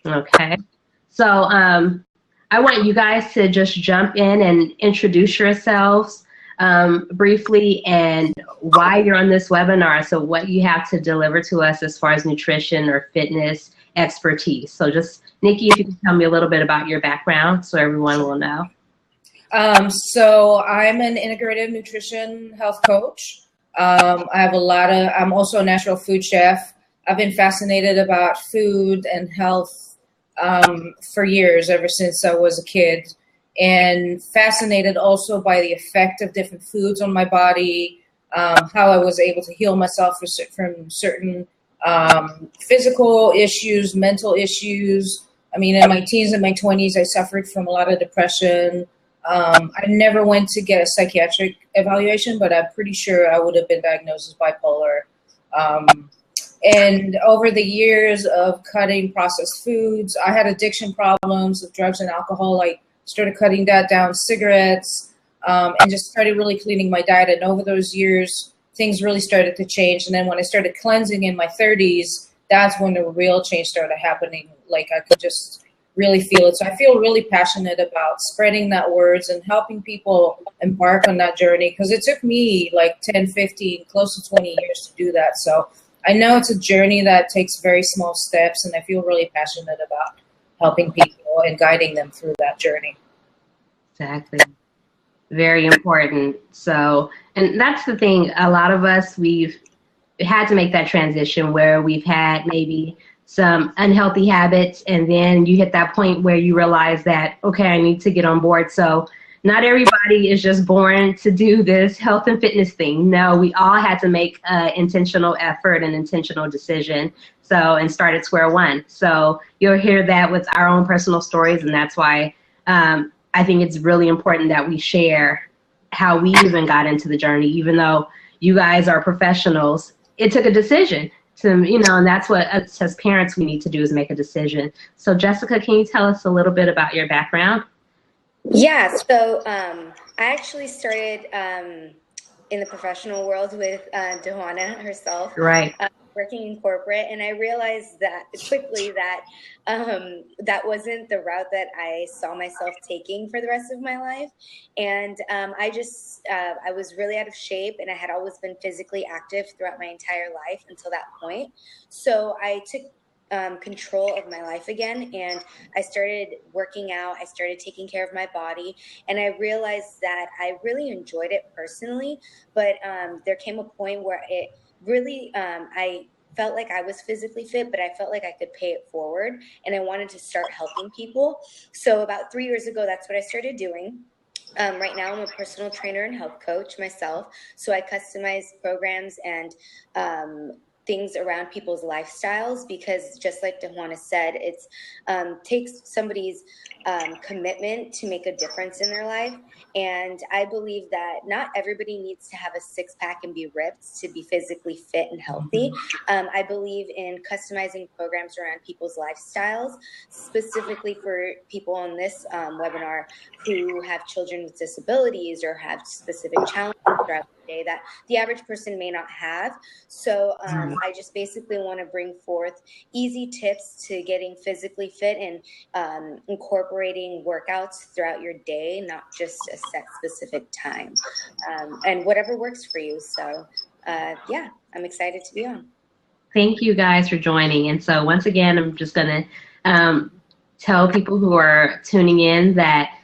Okay. So I want you guys to just jump in and introduce yourselves briefly and why you're on this webinar. So what you have to deliver to us as far as nutrition or fitness expertise. So just, Nikki, if you can tell me a little bit about your background so everyone will know. So I'm an integrative nutrition health coach. I'm also a natural food chef. I've been fascinated about food and health for years, ever since I was a kid, and fascinated also by the effect of different foods on my body, how I was able to heal myself from certain physical issues, mental issues. I mean, in my teens and my 20s, I suffered from a lot of depression. I never went to get a psychiatric evaluation, but I'm pretty sure I would have been diagnosed as bipolar. And over the years of cutting processed foods, I had addiction problems with drugs and alcohol. I started cutting that down, cigarettes, and just started really cleaning my diet. And over those years, things really started to change. And then when I started cleansing in my 30s, that's when the real change started happening. Like I could just really feel it. So I feel really passionate about spreading that words and helping people embark on that journey, because it took me like 10, 15, close to 20 years to do that. So I know it's a journey that takes very small steps, and I feel really passionate about helping people and guiding them through that journey. Exactly. Very important. So, and that's the thing, a lot of us, we've had to make that transition where we've had maybe some unhealthy habits, and then you hit that point where you realize that, okay, I need to get on board. So not everybody is just born to do this health and fitness thing. No, we all had to make an intentional effort and intentional decision. So, and start at square one. So you'll hear that with our own personal stories, and that's why I think it's really important that we share how we even got into the journey, even though you guys are professionals. It took a decision to, and that's what us as parents we need to do, is make a decision. So Jessica, can you tell us a little bit about your background? Yeah, so I actually started in the professional world with Johanna herself. Right. Working in corporate, and I realized that quickly that that wasn't the route that I saw myself taking for the rest of my life. And I was really out of shape, and I had always been physically active throughout my entire life until that point. So I took control of my life again, and I started working out. I started taking care of my body, and I realized that I really enjoyed it personally, but there came a point where it really, I felt like I was physically fit, but I felt like I could pay it forward, and I wanted to start helping people. So about 3 years ago, that's what I started doing. Right now, I'm a personal trainer and health coach myself. So I customize programs and things around people's lifestyles, because just like DeJuana said, it's takes somebody's commitment to make a difference in their life. And I believe that not everybody needs to have a six-pack and be ripped to be physically fit and healthy. I believe in customizing programs around people's lifestyles, specifically for people on this webinar who have children with disabilities or have specific challenges throughout the day that the average person may not have. So I just basically want to bring forth easy tips to getting physically fit and incorporating workouts throughout your day, not just a set specific time, and whatever works for you. So yeah, I'm excited to be on. Thank you guys for joining. And so once again, I'm just going to tell people who are tuning in that,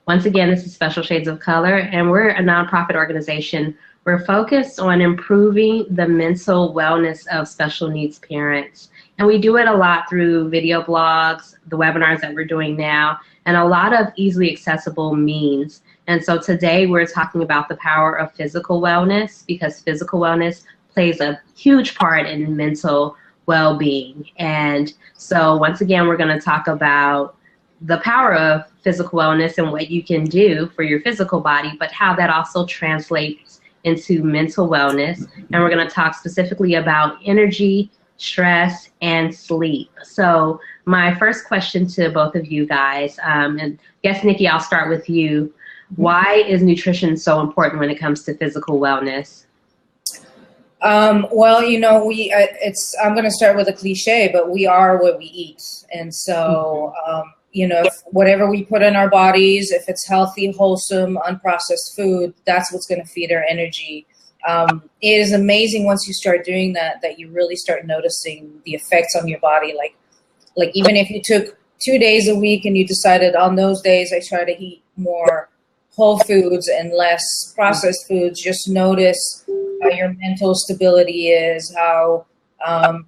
once again, this is Special Shades of Color, and we're a nonprofit organization. We're focused on improving the mental wellness of special needs parents. And we do it a lot through video blogs, the webinars that we're doing now, and a lot of easily accessible means. And so today we're talking about the power of physical wellness, because physical wellness plays a huge part in mental well-being. And so once again, we're going to talk about the power of physical wellness and what you can do for your physical body, but how that also translates into mental wellness. And we're going to talk specifically about energy, stress, and sleep. So my first question to both of you guys, and I guess, Nikki, I'll start with you. Why is nutrition so important when it comes to physical wellness? Well, I'm going to start with a cliche, but we are what we eat. And so, if whatever we put in our bodies, if it's healthy, wholesome, unprocessed food, that's what's going to feed our energy. It is amazing once you start doing that you really start noticing the effects on your body. Like even if you took 2 days a week and you decided on those days I try to eat more whole foods and less processed foods, just notice how your mental stability is, how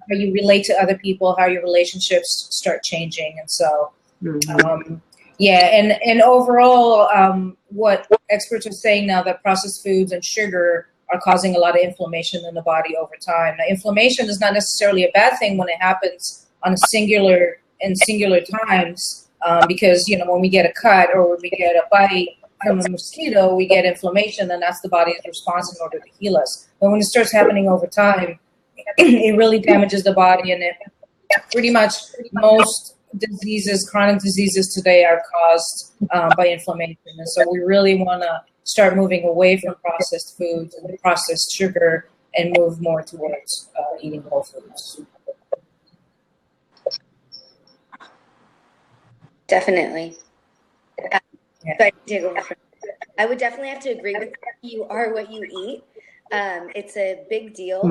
you relate to other people, how your relationships start changing. And so, and overall, what experts are saying now that processed foods and sugar are causing a lot of inflammation in the body over time. Now, inflammation is not necessarily a bad thing when it happens on a singular times, because when we get a cut or when we get a bite from a mosquito, we get inflammation, and that's the body's response in order to heal us. But when it starts happening over time, it really damages the body, and it pretty much most diseases, chronic diseases today, are caused by inflammation. And so we really want to start moving away from processed foods and processed sugar and move more towards eating whole foods. Definitely. Yeah. I would definitely have to agree with you. You are what you eat. It's a big deal,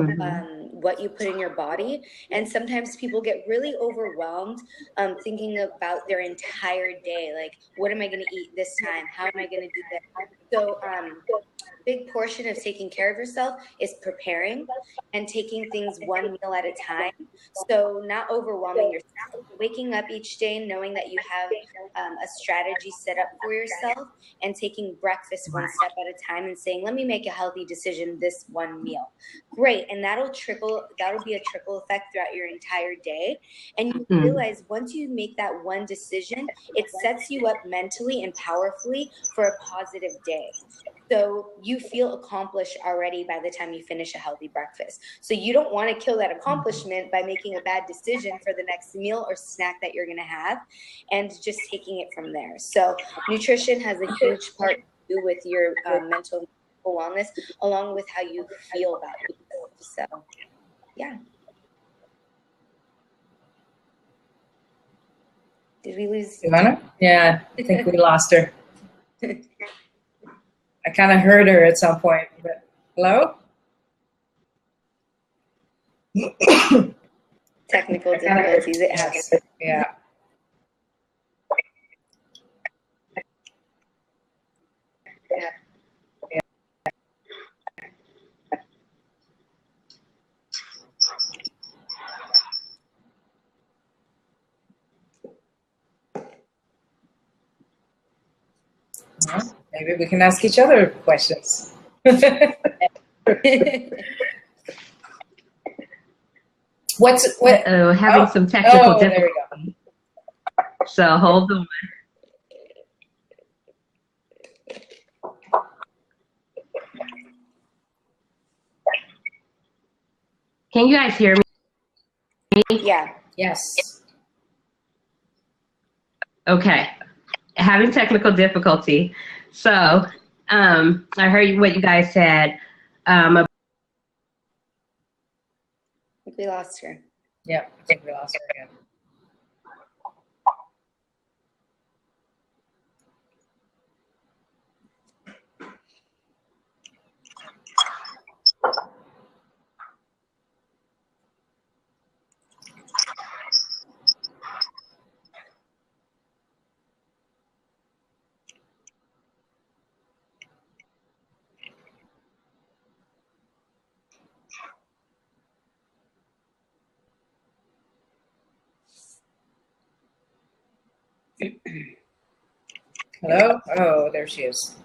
what you put in your body. And sometimes people get really overwhelmed thinking about their entire day. Like, what am I going to eat this time? How am I going to do that? So big portion of taking care of yourself is preparing and taking things one meal at a time. So not overwhelming yourself, waking up each day knowing that you have a strategy set up for yourself, and taking breakfast one step at a time and saying, let me make a healthy decision this one meal. Great. And that'll be a trickle effect throughout your entire day. And you realize once you make that one decision, it sets you up mentally and powerfully for a positive day. So you feel accomplished already by the time you finish a healthy breakfast. So you don't want to kill that accomplishment by making a bad decision for the next meal or snack that you're going to have, and just taking it from there. So nutrition has a huge part to do with your mental wellness, along with how you feel about yourself. So, yeah. Did we lose? Ivana? Yeah, I think we lost her. I kind of heard her at some point, but hello? Technical difficulties, it happens. Yeah. Well, maybe we can ask each other questions. Having some technical difficulties. There we go. So hold on. Can you guys hear me? Yeah. Yes. Okay. Having technical difficulty. So I heard what you guys said. I think we lost her. Yeah, I think we lost her again. Hello? Oh, there she is.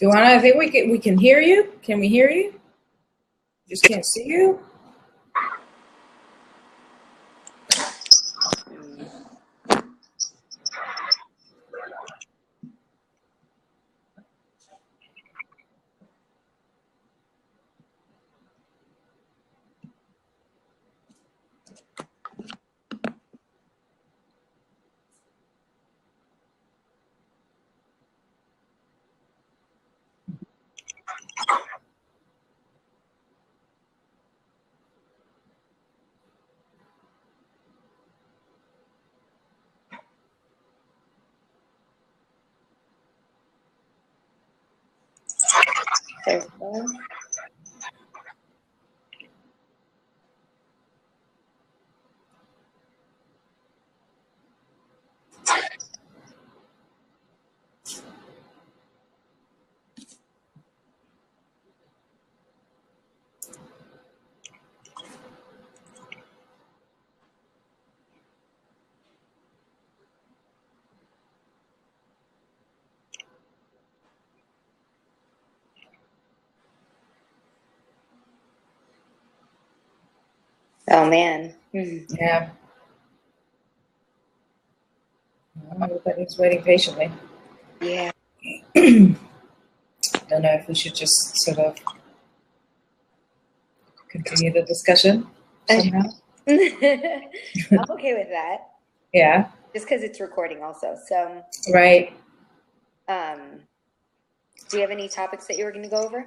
Duana, I think we can hear you. Can we hear you? Just can't see you. There's one. Oh man. Yeah. Everybody's waiting patiently. Yeah. Don't know if we should just sort of continue the discussion somehow. I'm okay with that. Yeah. Just because it's recording also. So, Right. Do you have any topics that you were going to go over?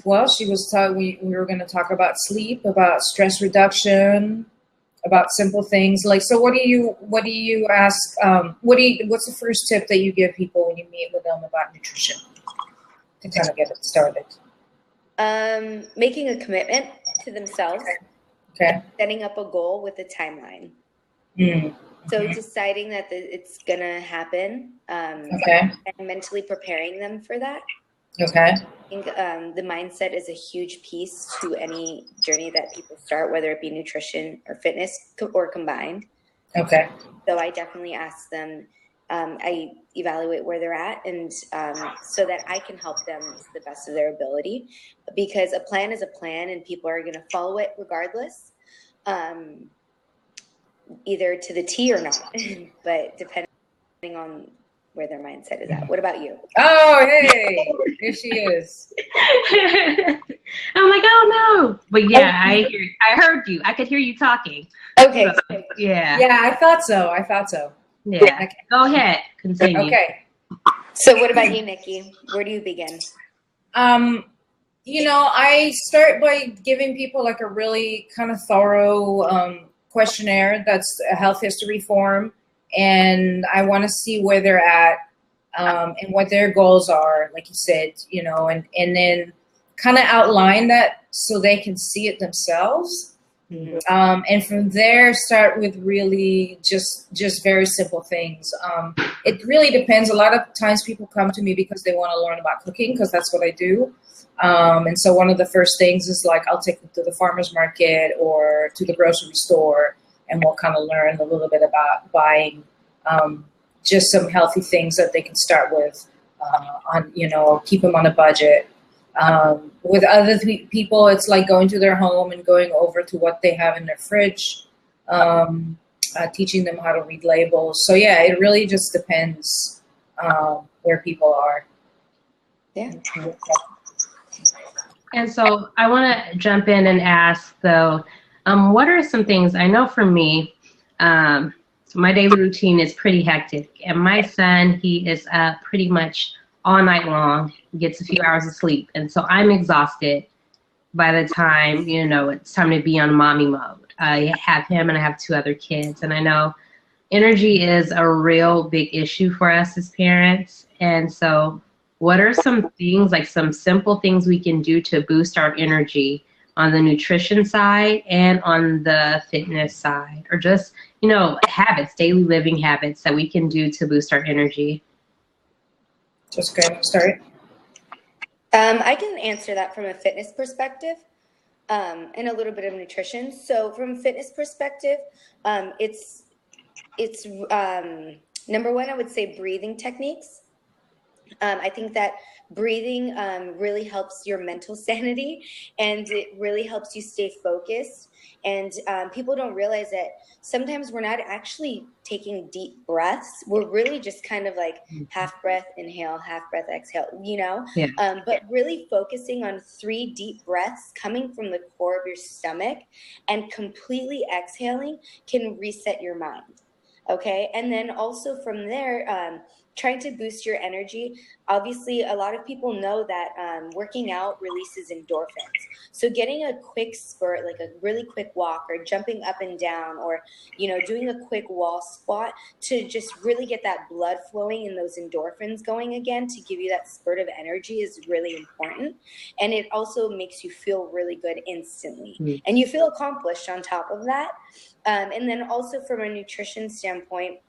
Well, she was talking. We were going to talk about sleep, about stress reduction, about simple things like. So, what do you ask? What's the first tip that you give people when you meet with them about nutrition to kind of get it started? Making a commitment to themselves. Okay. Setting up a goal with a timeline. So deciding that it's gonna happen. Okay. And mentally preparing them for that. Okay. I think the mindset is a huge piece to any journey that people start, whether it be nutrition or fitness or combined. Okay. So I definitely ask them, I evaluate where they're at, and so that I can help them to the best of their ability, because a plan is a plan and people are going to follow it regardless, either to the T or not, but depending on where their mindset is at. What about you? Oh, hey, here she is. I'm like, oh no, but yeah, I heard you. I could hear you talking. Okay. So, yeah. Yeah, I thought so. Yeah. Okay. Go ahead. Continue. Okay. So what about you, Nikki? Where do you begin? I start by giving people like a really kind of thorough questionnaire that's a health history form, and I want to see where they're at and what their goals are, like you said, and then kind of outline that so they can see it themselves. Mm-hmm. And from there, start with really just very simple things. It really depends. A lot of times people come to me because they want to learn about cooking, because that's what I do. And so one of the first things is like, I'll take them to the farmer's market or to the grocery store, and we'll kind of learn a little bit about buying just some healthy things that they can start with keep them on a budget. With other people, it's like going to their home and going over to what they have in their fridge, teaching them how to read labels. So yeah, it really just depends where people are. Yeah. And so I want to jump in and ask, though, what are some things, I know for me, my daily routine is pretty hectic. And my son, he is up pretty much all night long, gets a few hours of sleep. And so I'm exhausted by the time, it's time to be on mommy mode. I have him and I have 2 other kids. And I know energy is a real big issue for us as parents. And so what are some things, like some simple things we can do to boost our energy on the nutrition side and on the fitness side, or just, habits, daily living habits that we can do to boost our energy? Just go ahead and start. I can answer that from a fitness perspective and a little bit of nutrition. So from a fitness perspective, it's Number one, I would say breathing techniques. I think that breathing really helps your mental sanity, and it really helps you stay focused. And people don't realize that sometimes we're not actually taking deep breaths. We're really just kind of like half breath, inhale, half breath, exhale, you know? Yeah. But really focusing on 3 deep breaths coming from the core of your stomach and completely exhaling can reset your mind. Okay. And then also from there, trying to boost your energy. Obviously, a lot of people know that working out releases endorphins. So getting a quick spurt, like a really quick walk, or jumping up and down, or, you know, doing a quick wall squat to just really get that blood flowing and those endorphins going again to give you that spurt of energy is really important. And it also makes you feel really good instantly. And you feel accomplished on top of that. And then also from a nutrition standpoint,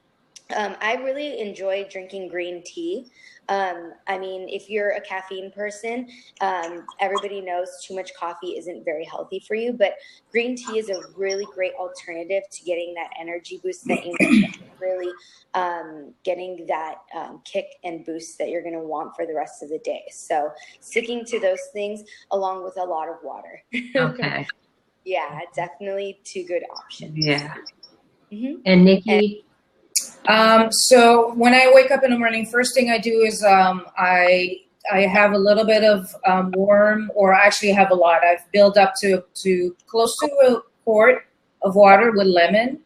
I really enjoy drinking green tea. I mean, if you're a caffeine person, everybody knows too much coffee isn't very healthy for you, but green tea is a really great alternative to getting that energy boost that you need, really getting that kick and boost that you're going to want for the rest of the day. So sticking to those things along with a lot of water. Okay. Yeah, definitely 2 good options. Yeah. Mm-hmm. And Nikki? So when I wake up in the morning, first thing I do is I have a little bit of warm, or actually have a lot. I've built up to close to a quart of water with lemon.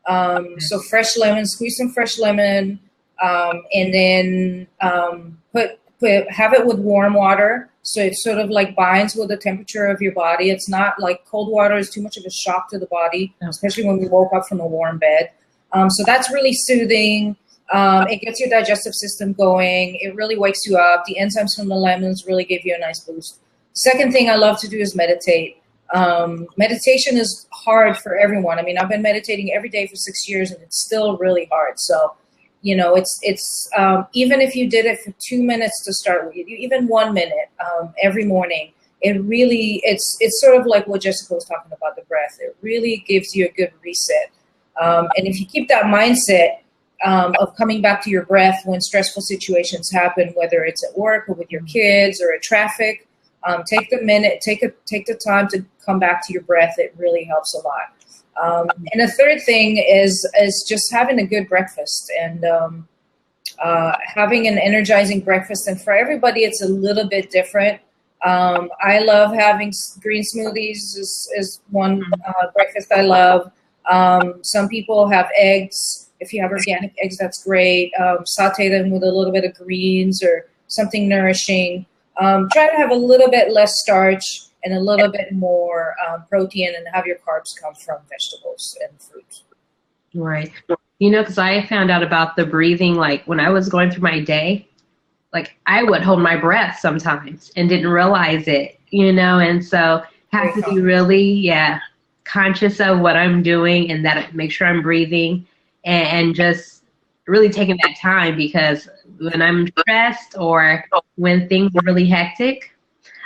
So fresh lemon, squeeze some fresh lemon, and then have it with warm water. So it sort of like binds with the temperature of your body. It's not like cold water is too much of a shock to the body, especially when we woke up from a warm bed. So that's really soothing. It gets your digestive system going. It really wakes you up. The enzymes from the lemons really give you a nice boost. Second thing I love to do is meditate. Meditation is hard for everyone. I mean, I've been meditating every day for 6 years, and it's still really hard. So, you know, it's even if you did it for 2 minutes to start with, even 1 minute every morning, it's sort of like what Jessica was talking about, the breath. It really gives you a good reset. And if you keep that mindset of coming back to your breath when stressful situations happen, whether it's at work or with your kids or at traffic, take the time to come back to your breath. It really helps a lot. And the third thing is just having a good breakfast and having an energizing breakfast. And for everybody, it's a little bit different. I love having green smoothies is one breakfast I love. Some people have eggs. If you have organic eggs, that's great. Saute them with a little bit of greens or something nourishing. Try to have a little bit less starch and a little bit more protein, and have your carbs come from vegetables and fruit. Right. You know, because I found out about the breathing, like when I was going through my day, like I would hold my breath sometimes and didn't realize it, you know, and so have to be really, conscious of what I'm doing and that make sure I'm breathing and just really taking that time, because when I'm stressed or when things are really hectic,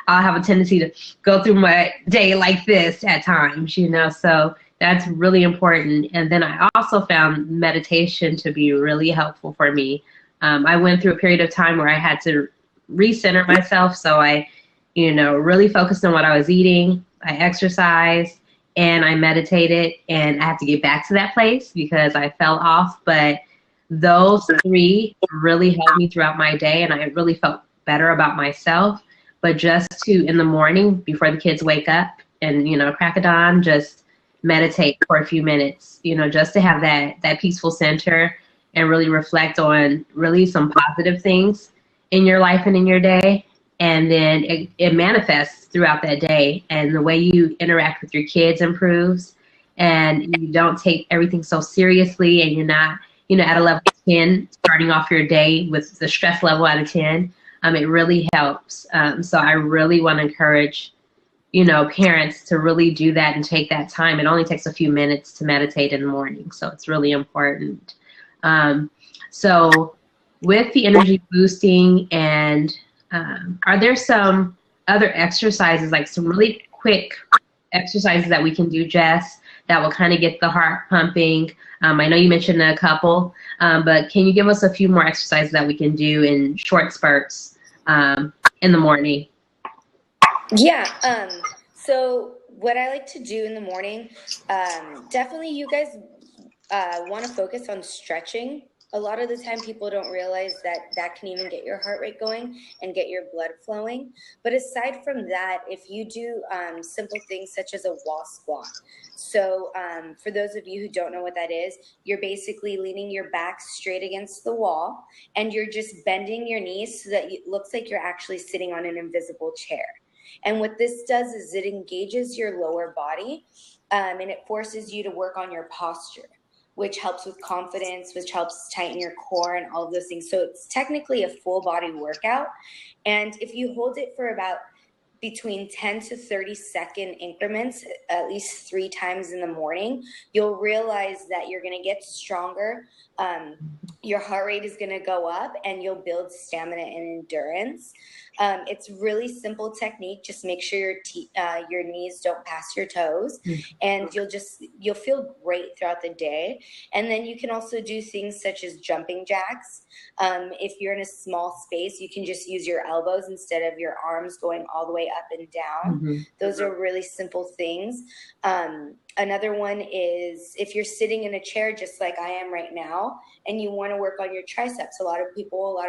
I'll have a tendency to go through my day like this at times, you know, so that's really important. And then I also found meditation to be really helpful for me. I went through a period of time where I had to recenter myself. So I, you know, really focused on what I was eating. I exercised and I meditated, and I have to get back to that place because I fell off. But those 3 really helped me throughout my day, and I really felt better about myself. But just to, in the morning, before the kids wake up and, you know, crack of dawn, just meditate for a few minutes, you know, just to have that peaceful center and really reflect on really some positive things in your life and in your day. And then it manifests throughout that day, and the way you interact with your kids improves, and you don't take everything so seriously, and you're not, you know, at a level 10, starting off your day with the stress level out of 10. It really helps. So I really want to encourage, you know, parents to really do that and take that time. It only takes a few minutes to meditate in the morning, so it's really important. So with the energy boosting, and are there some other exercises, like some really quick exercises that we can do, Jess, that will kind of get the heart pumping? I know you mentioned a couple, but can you give us a few more exercises that we can do in short spurts in the morning? Yeah. So what I like to do in the morning, definitely you guys want to focus on stretching. A lot of the time people don't realize that that can even get your heart rate going and get your blood flowing. But aside from that, if you do simple things such as a wall squat. So for those of you who don't know what that is, you're basically leaning your back straight against the wall and you're just bending your knees so that it looks like you're actually sitting on an invisible chair. And what this does is it engages your lower body and it forces you to work on your posture, which helps with confidence, which helps tighten your core and all of those things. So it's technically a full body workout. And if you hold it for about between 10 to 30-second increments, at least 3 times in the morning, you'll realize that you're going to get stronger. Your heart rate is going to go up and you'll build stamina and endurance. It's really simple technique. Just make sure your knees don't pass your toes, and you'll feel great throughout the day. And then you can also do things such as jumping jacks. If you're in a small space, you can just use your elbows instead of your arms going all the way up and down. Those are really simple things. Another one is if you're sitting in a chair just like I am right now and you want to work on your triceps. A lot of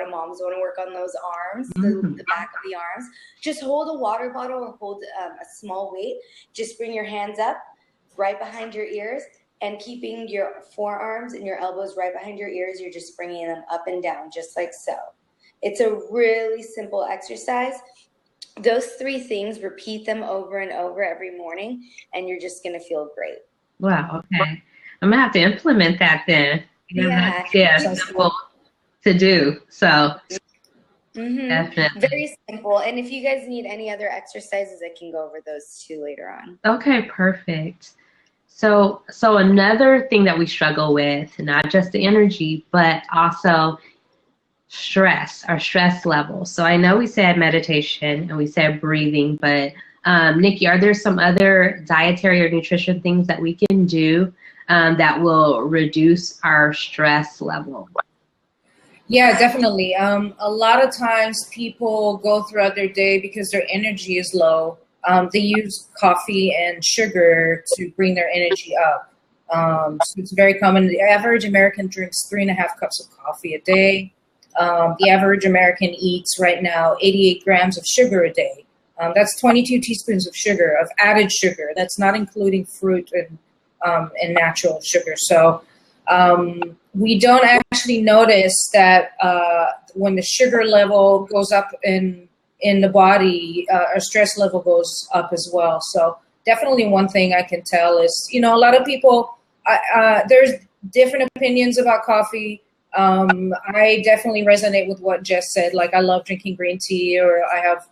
moms want to work on those arms, the back of the arms. Just hold a water bottle or hold a small weight. Just bring your hands up right behind your ears and keeping your forearms and your elbows right behind your ears. You're just bringing them up and down just like so. It's a really simple exercise. Those 3 things, repeat them over and over every morning, and you're just going to feel great. Wow, okay. I'm going to have to implement that then. Yeah. Simple to do. So, definitely. Very simple. And if you guys need any other exercises, I can go over those too later on. Okay, perfect. So another thing that we struggle with, not just the energy, but also stress, our stress level. So I know we said meditation and we said breathing, but Nikki, are there some other dietary or nutrition things that we can do that will reduce our stress level? Yeah, definitely. A lot of times people go throughout their day because their energy is low. They use coffee and sugar to bring their energy up. So it's very common. The average American drinks 3.5 cups of coffee a day. The average American eats right now 88 grams of sugar a day. That's 22 teaspoons of sugar, of added sugar. That's not including fruit and natural sugar. So we don't actually notice that when the sugar level goes up in the body, our stress level goes up as well. So definitely one thing I can tell is, a lot of people, there's different opinions about coffee. I definitely resonate with what Jess said. Like, I love drinking green tea, or I have,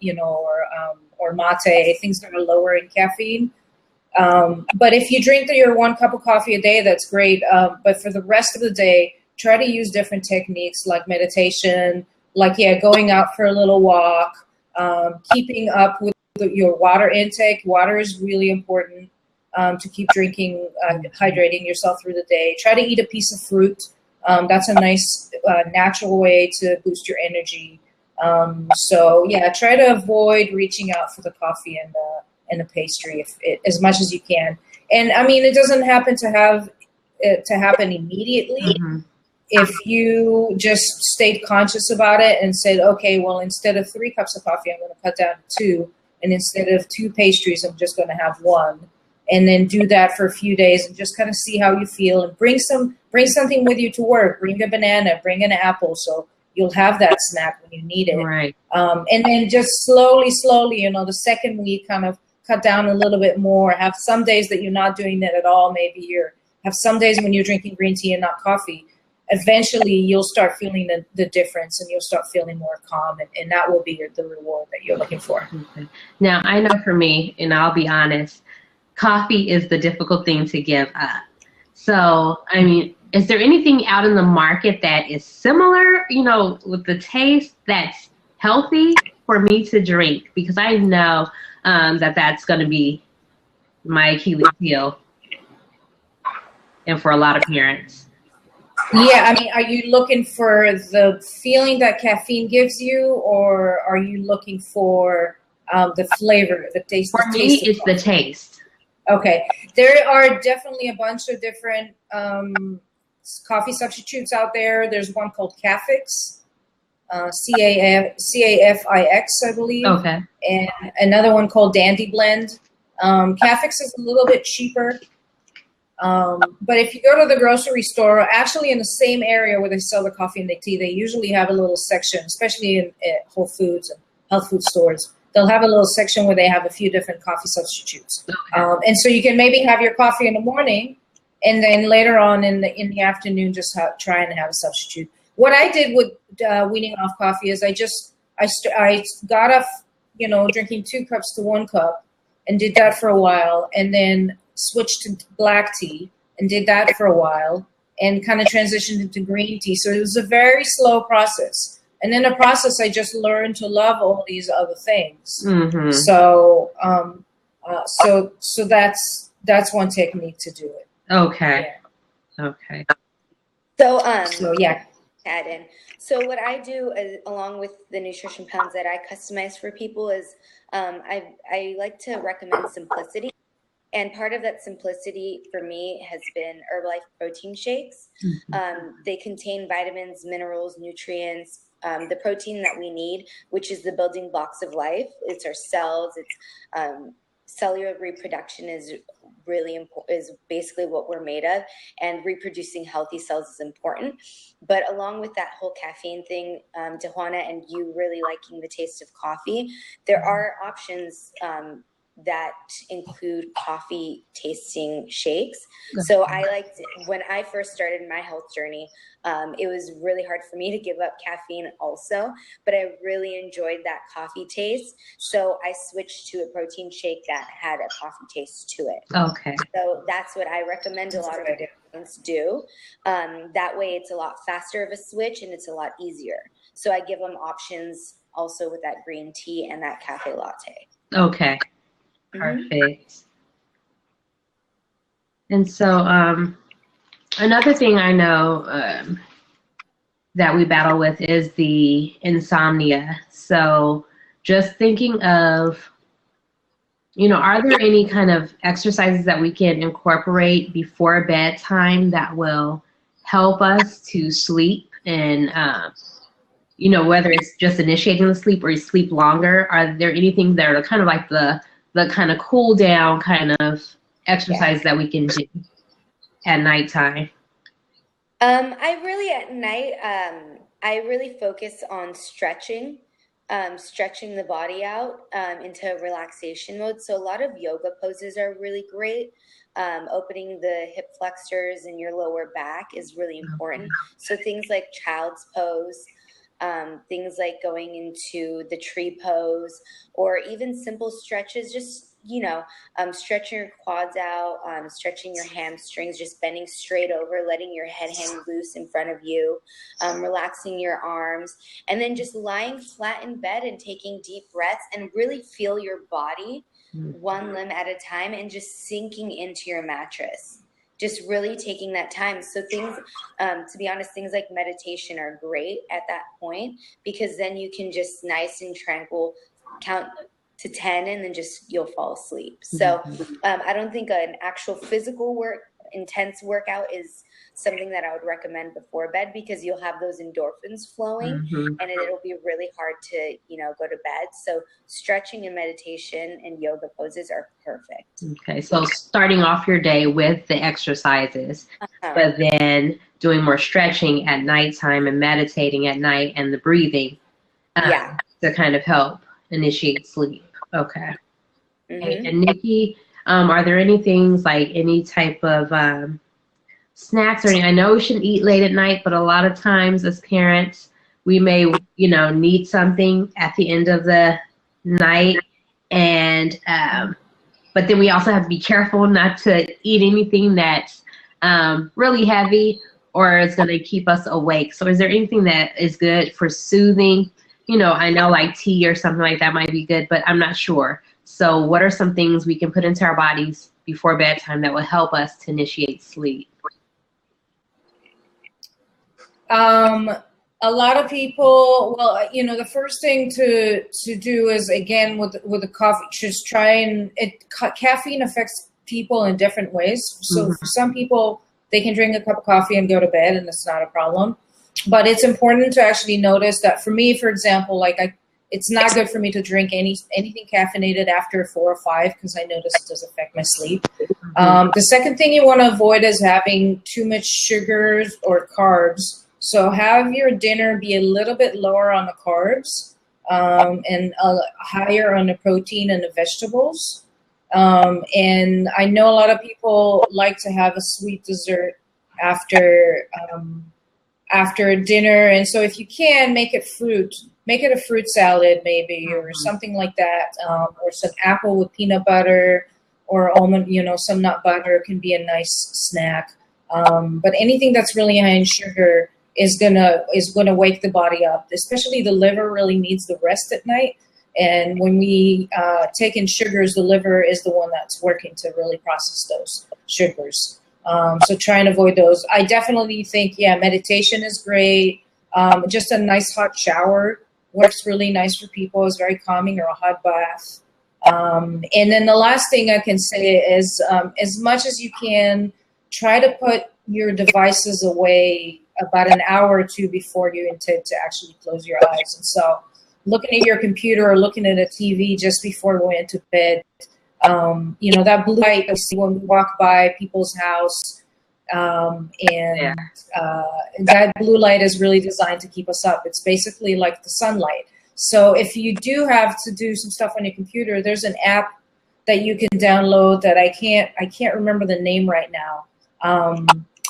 or mate, things that are lower in caffeine. But if you drink your 1 cup of coffee a day, that's great. But for the rest of the day, try to use different techniques like meditation, going out for a little walk, keeping up with your water intake. Water is really important to keep drinking, hydrating yourself through the day. Try to eat a piece of fruit. That's a nice natural way to boost your energy. Try to avoid reaching out for the coffee and the pastry as much as you can. And I mean, it doesn't happen to happen immediately. If you just stayed conscious about it and said, okay, well, instead of 3 cups of coffee, I'm going to cut down to 2. And instead of 2 pastries, I'm just going to have 1. And then do that for a few days and just kind of see how you feel, and bring something with you to work. Bring a banana, bring an apple, so you'll have that snack when you need it. Right. And then just slowly, the second week, kind of cut down a little bit more. Have some days that you're not doing that at all. Maybe have some days when you're drinking green tea and not coffee. Eventually, you'll start feeling the difference, and you'll start feeling more calm, and that will be the reward that you're looking for. Okay. Now, I know for me, and I'll be honest, coffee is the difficult thing to give up. So, I mean, is there anything out in the market that is similar, with the taste that's healthy for me to drink? Because I know that that's going to be my Achilles heel. and for a lot of parents. Yeah, I mean, are you looking for the feeling that caffeine gives you, or are you looking for the flavor, the taste? For the me, taste of it's the coffee? taste. Okay, there are definitely a bunch of different coffee substitutes out there. There's one called Cafix, Cafix, I believe, Okay. and another one called Dandy Blend. Cafix is a little bit cheaper. But if you go to the grocery store, actually in the same area where they sell the coffee and the tea, they usually have a little section, especially in Whole Foods and health food stores. They'll have a little section where they have a few different coffee substitutes. And so you can maybe have your coffee in the morning, and then later on in the afternoon, just try and have a substitute. What I did with weaning off coffee is I got off, drinking 2 cups to 1 cup, and did that for a while, and then switched to black tea and did that for a while, and kind of transitioned into green tea. So it was a very slow process. And in the process, I just learned to love all these other things. Mm-hmm. So, so that's one technique to do it. Okay. Yeah. Okay. So yeah. Add in. So what I do along with the nutrition pounds that I customize for people is I like to recommend simplicity. And part of that simplicity for me has been Herbalife protein shakes. Mm-hmm. They contain vitamins, minerals, nutrients, the protein that we need, which is the building blocks of life. It's our cells. It's cellular reproduction is really important, is basically what we're made of, and reproducing healthy cells is important. But along with that whole caffeine thing, Tijuana, and you really liking the taste of coffee, there are options that include coffee tasting shakes. So I liked, when I first started my health journey, it was really hard for me to give up caffeine also, but I really enjoyed that coffee taste. So I switched to a protein shake that had a coffee taste to it. Okay. So that's what I recommend a lot of parents do. That way it's a lot faster of a switch and it's a lot easier. So I give them options also with that green tea and that cafe latte. Okay. Perfect. And so another thing I know that we battle with is the insomnia. So just thinking of, are there any kind of exercises that we can incorporate before bedtime that will help us to sleep and, whether it's just initiating the sleep or you sleep longer? Are there anything that are kind of like the kind of cool down kind of exercise that we can do at nighttime? I really at night, I really focus on stretching the body out into relaxation mode. So a lot of yoga poses are really great. Opening the hip flexors and your lower back is really important. So things like child's pose, things like going into the tree pose, or even simple stretches, just, stretching your quads out, stretching your hamstrings, just bending straight over, letting your head hang loose in front of you, relaxing your arms, and then just lying flat in bed and taking deep breaths and really feel your body one limb at a time and just sinking into your mattress. Just really taking that time. So things, to be honest, things like meditation are great at that point, because then you can just nice and tranquil count to 10 and then just you'll fall asleep. So I don't think an actual physical intense workout is something that I would recommend before bed, because you'll have those endorphins flowing and it'll be really hard to, go to bed. So stretching and meditation and yoga poses are perfect. Okay, so starting off your day with the exercises, but then doing more stretching at nighttime and meditating at night and the breathing to kind of help initiate sleep. Okay. And Nikki, are there any things like any type of snacks or anything? I know we shouldn't eat late at night, but a lot of times as parents, we may, need something at the end of the night. And, but then we also have to be careful not to eat anything that's really heavy or it's going to keep us awake. So is there anything that is good for soothing? I know like tea or something like that might be good, but I'm not sure. So what are some things we can put into our bodies before bedtime that will help us to initiate sleep? A lot of people, well, the first thing to do is, again, with the coffee, just try and caffeine affects people in different ways. So for some people, they can drink a cup of coffee and go to bed, and it's not a problem. But it's important to actually notice that for me, for example, it's not good for me to drink anything caffeinated after 4 or 5 because I notice it does affect my sleep. The second thing you want to avoid is having too much sugars or carbs. So have your dinner be a little bit lower on the carbs and higher on the protein and the vegetables. And I know a lot of people like to have a sweet dessert after dinner. And so if you can, make it a fruit salad maybe, or something like that, or some apple with peanut butter or almond, some nut butter can be a nice snack. But anything that's really high in sugar is gonna wake the body up. Especially the liver really needs the rest at night. And when we take in sugars, the liver is the one that's working to really process those sugars. So try and avoid those. I definitely think, meditation is great. Just a nice hot shower works really nice for people. It's very calming, or a hot bath. And then the last thing I can say is, as much as you can, try to put your devices away about an hour or two before you intend to actually close your eyes. And so looking at your computer or looking at a TV just before going into bed, that blue light we see when we walk by people's house, that blue light is really designed to keep us up. It's basically like the sunlight. So if you do have to do some stuff on your computer, there's an app that you can download that I can't remember the name right now.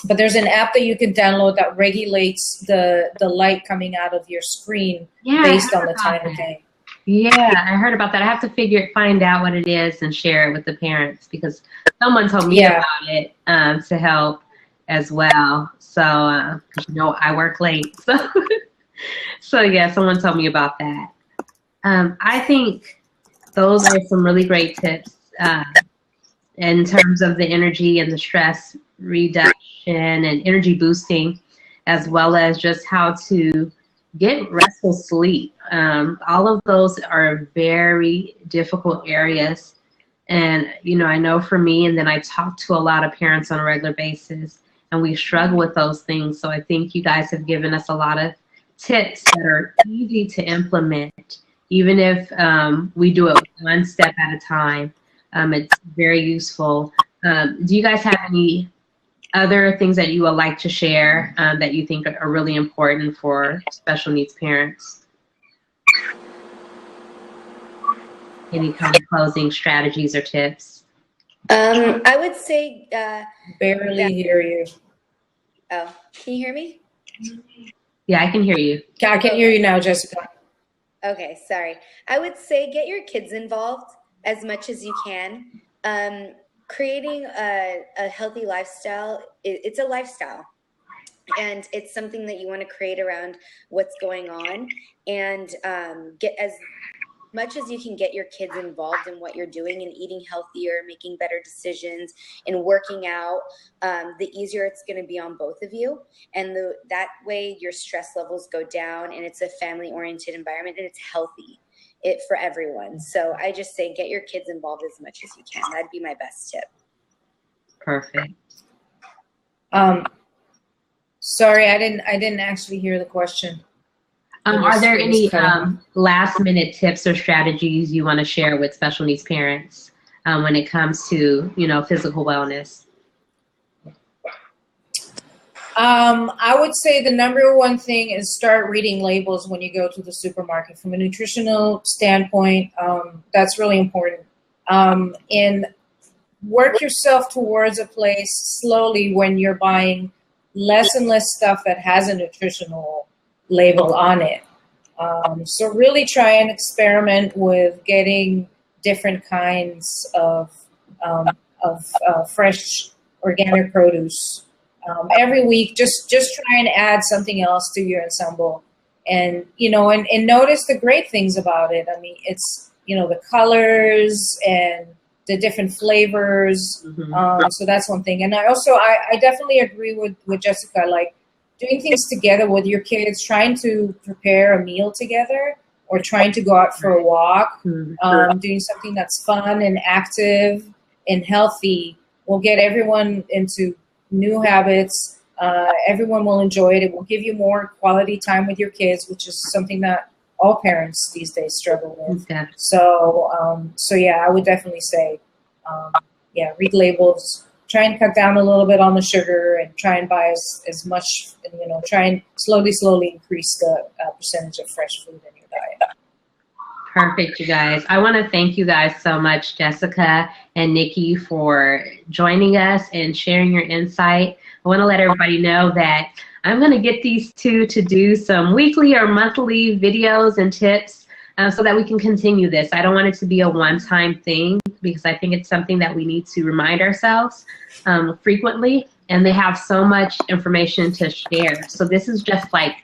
But there's an app that you can download that regulates the light coming out of your screen based on the time of day. Yeah, I heard about that. I have to find out what it is and share it with the parents, because someone told me about it to help as well. So, I work late. So yeah, someone told me about that. I think those are some really great tips in terms of the energy and the stress reduction and energy boosting, as well as just how to get restful sleep. All of those are very difficult areas. And, I know for me, and then I talk to a lot of parents on a regular basis, and we struggle with those things. So I think you guys have given us a lot of tips that are easy to implement, even if we do it one step at a time. It's very useful. Do you guys have any other things that you would like to share that you think are really important for special needs parents? Any kind of closing strategies or tips? I would say... barely hear you. Oh, can you hear me? Yeah, I can hear you. I can hear you now, Jessica. Okay, sorry. I would say get your kids involved as much as you can. Creating a healthy lifestyle, it's a lifestyle. And it's something that you want to create around what's going on. And get as much as you can get your kids involved in what you're doing and eating healthier, making better decisions, and working out, the easier it's going to be on both of you. And that way your stress levels go down, and it's a family-oriented environment, and it's healthy for everyone. So I just say get your kids involved as much as you can. That'd be my best tip. Perfect. Sorry, I didn't actually hear the question. Are there any last minute tips or strategies you want to share with special needs parents when it comes to, physical wellness? I would say the number one thing is start reading labels when you go to the supermarket. From a nutritional standpoint, that's really important. And work yourself towards a place slowly when you're buying less and less stuff that has a nutritional label on it. So really try and experiment with getting different kinds of fresh organic produce. Every week, just try and add something else to your ensemble, and and notice the great things about it. I mean, it's the colors and the different flavors. So that's one thing. And I definitely agree with Jessica. Like, doing things together with your kids, trying to prepare a meal together or trying to go out for a walk, doing something that's fun and active and healthy will get everyone into new habits. Everyone will enjoy it. It will give you more quality time with your kids, which is something that all parents these days struggle with. Okay. So yeah, I would definitely say, read labels, try and cut down a little bit on the sugar and try and buy as much, try and slowly increase the percentage of fresh food in your diet. Perfect, you guys. I want to thank you guys so much, Jessica and Nikki, for joining us and sharing your insight. I want to let everybody know that I'm going to get these two to do some weekly or monthly videos and tips so that we can continue this. I don't want it to be a one-time thing because I think it's something that we need to remind ourselves frequently, and they have so much information to share. So this is just like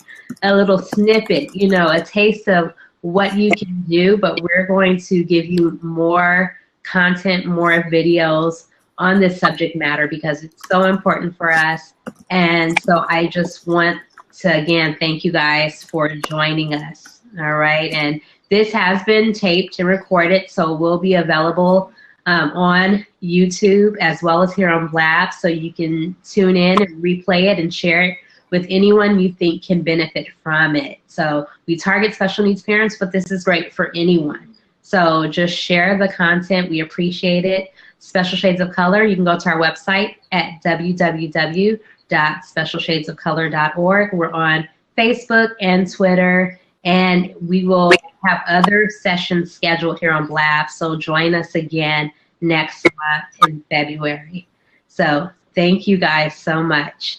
a little snippet, a taste of what you can do, but we're going to give you more content, more videos on this subject matter because it's so important for us. And so I just want to, again, thank you guys for joining us. All right. And this has been taped and recorded, so will be available on YouTube as well as here on Blab, so you can tune in and replay it and share it with anyone you think can benefit from it. So we target special needs parents, but this is great for anyone. So just share the content. We appreciate it. Special Shades of Color, you can go to our website at www.specialshadesofcolor.org. We're on Facebook and Twitter, and we will have other sessions scheduled here on Blab, so join us again next month in February. So thank you guys so much.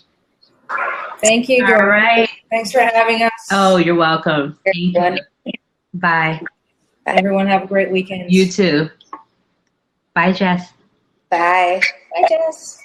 Thank you. All right. Thanks for having us. Oh, you're welcome. Thank you. Bye. Everyone have a great weekend. You too. Bye, Jess. Bye. Bye, Jess.